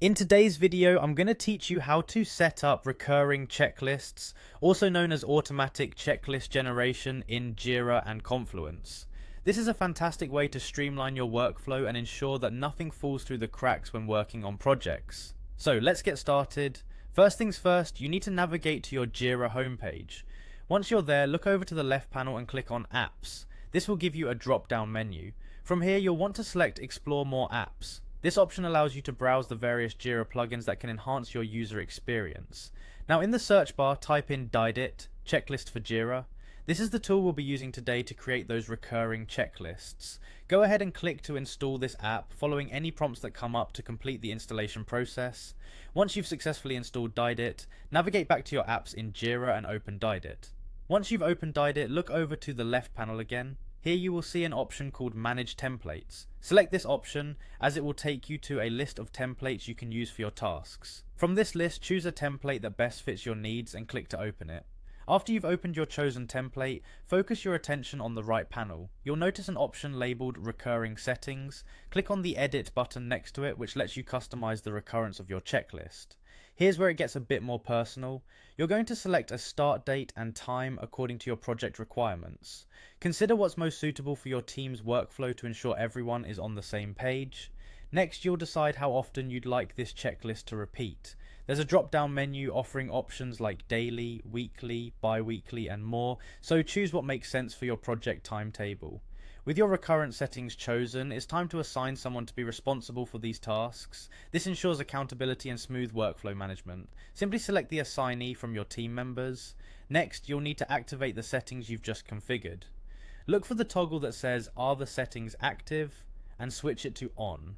In today's video, I'm going to teach you how to set up recurring checklists, also known as automatic checklist generation in Jira and Confluence. This is a fantastic way to streamline your workflow and ensure that nothing falls through the cracks when working on projects. So let's get started. First things first, you need to navigate to your Jira homepage. Once you're there, look over to the left panel and click on Apps. This will give you a drop-down menu. From here, you'll want to select Explore More Apps. This option allows you to browse the various Jira plugins that can enhance your user experience. Now in the search bar, type in Didit, checklist for Jira. This is the tool we'll be using today to create those recurring checklists. Go ahead and click to install this app, following any prompts that come up to complete the installation process. Once you've successfully installed Didit, navigate back to your apps in Jira and open Didit. Once you've opened Didit, look over to the left panel again. Here you will see an option called Manage Templates. Select this option as it will take you to a list of templates you can use for your tasks. From this list, choose a template that best fits your needs and click to open it. After you've opened your chosen template, focus your attention on the right panel. You'll notice an option labeled Recurring Settings. Click on the Edit button next to it, which lets you customize the recurrence of your checklist. Here's where it gets a bit more personal. You're going to select a start date and time according to your project requirements. Consider what's most suitable for your team's workflow to ensure everyone is on the same page. Next, you'll decide how often you'd like this checklist to repeat. There's a drop-down menu offering options like daily, weekly, bi-weekly and more, so choose what makes sense for your project timetable. With your recurrent settings chosen, it's time to assign someone to be responsible for these tasks. This ensures accountability and smooth workflow management. Simply select the assignee from your team members. Next, you'll need to activate the settings you've just configured. Look for the toggle that says "Are the settings active?" and switch it to "On."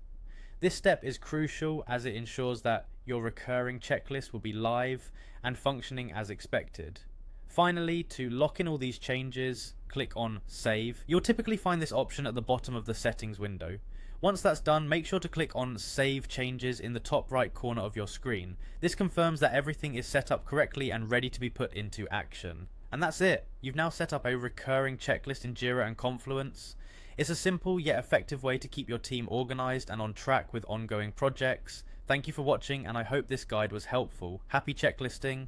This step is crucial as it ensures that your recurring checklist will be live and functioning as expected. Finally, to lock in all these changes, click on Save. You'll typically find this option at the bottom of the settings window. Once that's done, make sure to click on Save Changes in the top right corner of your screen. This confirms that everything is set up correctly and ready to be put into action. And that's it. You've now set up a recurring checklist in Jira and Confluence. It's a simple yet effective way to keep your team organized and on track with ongoing projects. Thank you for watching, and I hope this guide was helpful. Happy checklisting.